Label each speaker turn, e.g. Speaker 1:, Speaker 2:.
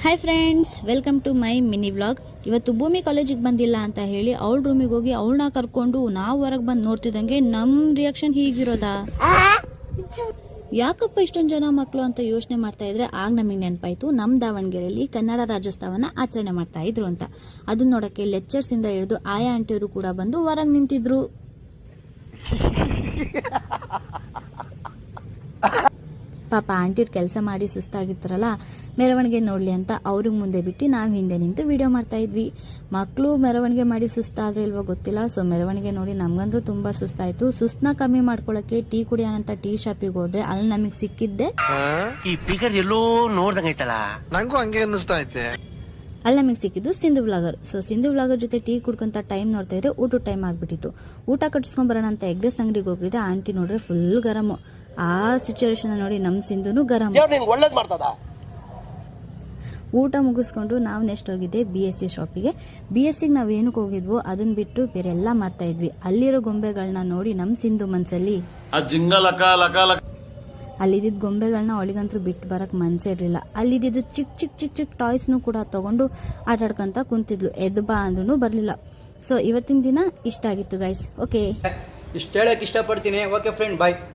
Speaker 1: Hi friends, welcome to my mini vlog. ಇವತ್ತು ಭೂಮಿ ಕಾಲೇಜಿಗೆ ಬಂದಿಲ್ಲ ಅಂತ ಹೇಳಿ ಅವಳ ರೂಮಿಗೆ ಹೋಗಿ ಅವಳನ್ನ ಕರ್ಕೊಂಡು ನಾವು ಹೊರಗೆ ಬಂದು ನೋಡ್ತಿದ್ದಂಗೆ ನಮ್ಮ ರಿಯಾಕ್ಷನ್ ಹೀಗಿರೋದಾ, ಯಾಕಪ್ಪ ಇಷ್ಟೊಂದು ಜನ ಮಕ್ಕಳು ಅಂತ ಯೋಚನೆ ಮಾಡ್ತಾ ಇದ್ರೆ ಆಗ ನಮಗೆ ನೆನಪಾಯ್ತು ನಮ್ಮ ದಾವಣಗೆರೆಯಲ್ಲಿ ಕನ್ನಡ ರಾಜ್ಯೋತ್ಸವನ ಆಚರಣೆ ಮಾಡ್ತಾ ಇದ್ರು ಅಂತ. ಅದನ್ನ ನೋಡೋಕ್ಕೆ ಲೆಕ್ಚರ್ಸ್ ಇಂದ ಹಿಡಿದು ಆಯಾ ಆಂಟಿಯವರು ಕೂಡ ಬಂದು ಹೊರಗೆ ನಿಂತಿದ್ರು. ಪಾಪ ಆಂಟಿರ್ ಕೆಲಸ ಮಾಡಿ ಸುಸ್ತಾಗಿರ್ತಾರಲ್ಲ, ಮೆರವಣಿಗೆ ನೋಡಲಿ ಅಂತ ಅವ್ರಿಗೆ ಮುಂದೆ ಬಿಟ್ಟು ನಾವು ಹಿಂದೆ ನಿಂತು ವಿಡಿಯೋ ಮಾಡ್ತಾ ಇದ್ವಿ. ಮಕ್ಕಳು ಮೆರವಣಿಗೆ ಮಾಡಿ ಸುಸ್ತಾದ್ರೆ ಇಲ್ವೋ ಗೊತ್ತಿಲ್ಲ, ಸೊ ಮೆರವಣಿಗೆ ನೋಡಿ ನಮ್ಗಂದ್ರೂ ತುಂಬ ಸುಸ್ತಾಯಿತು. ಸುಸ್ತನ್ನ ಕಮ್ಮಿ ಮಾಡ್ಕೊಳ್ಳೋಕ್ಕೆ ಟೀ ಕುಡಿಯೋಣಂತ ಟೀ ಶಾಪಿಗೆ ಹೋದ್ರೆ ಅಲ್ಲಿ ನಮಗೆ ಸಿಕ್ಕಿದ್ದೆ
Speaker 2: ಈ ಫಿಗರ್ ಎಲ್ಲೋ ನೋಡ್ದಂಗೈತಲ್ಲ,
Speaker 3: ನಂಗೂ ಹಂಗೆ ಅನ್ನಿಸ್ತಾ ಐತೆ.
Speaker 1: ಅಲ್ಲಿ ನಮಗೆ ಸಿಕ್ಕಿದ್ದು Sindhu vlogger. So Sindhu vlogger ಜೊತೆ ಟೀ ಕುಡ್ಕೊಂತ ಟೈಮ್ ನೋಡ್ತಾ ಇದ್ರೆ ಊಟ ಟೈಮ್ ಆಗಿಬಿಟ್ಟಿತ್ತು. ಊಟ ಕಟ್ಟಿಸ್ಕೊಂಬರೋಣ ಅಂತ ಎಗ್ ರೈಸ್ ಅಂಗಡಿಗೆ ಹೋಗಿದ್ರೆ ಆಂಟಿ ನೋಡ್ರೆ ಫುಲ್ ಗರಮು. ಆ ಸಿಚುವೇಶನ್ ನೋಡಿ ನಮ್ಮ ಸಿಂಧುನು ಗರಂ. ಊಟ ಮುಗಿಸ್ಕೊಂಡು ನಾವು ನೆಕ್ಸ್ಟ್ ಹೋಗಿದ್ದೆ BSC ಶಾಪಿಗೆ. BSCಗೆ ನಾವು ಏನಕ್ಕೆ ಹೋಗಿದ್ವೋ ಅದನ್ನ ಬಿಟ್ಟು ಬೇರೆ ಎಲ್ಲ ಮಾಡ್ತಾ ಇದ್ವಿ. ಅಲ್ಲಿರೋ ಗೊಂಬೆಗಳನ್ನ ನೋಡಿ ನಮ್ಮ ಸಿಂಧು ಮನಸ್ಸಲ್ಲಿ ಅಲ್ಲಿದ್ದ ಗೊಂಬೆಗಳನ್ನ ಅವಳಿಗಂತೂ ಬಿಟ್ಟು ಬರಕ್ಕೆ ಮನಸ್ಸೇ ಇರಲಿಲ್ಲ. ಅಲ್ಲಿದ್ದಿದ್ದು ಚಿಕ್ಕ ಟಾಯ್ಸ್ನು ಕೂಡ ತೊಗೊಂಡು ಆಟಾಡ್ಕೊಂತ ಕುಂತಿದ್ಲು. ಎದ್ದು ಬಾ ಅಂದ್ರೂ ಬರಲಿಲ್ಲ. ಸೊ ಇವತ್ತಿನ ದಿನ ಇಷ್ಟ ಆಗಿತ್ತು ಗೈಸ್. ಓಕೆ,
Speaker 4: ಇಷ್ಟು ಹೇಳಕ್ಕೆ ಇಷ್ಟಪಡ್ತೀನಿ. ಓಕೆ ಫ್ರೆಂಡ್, ಬಾಯ್.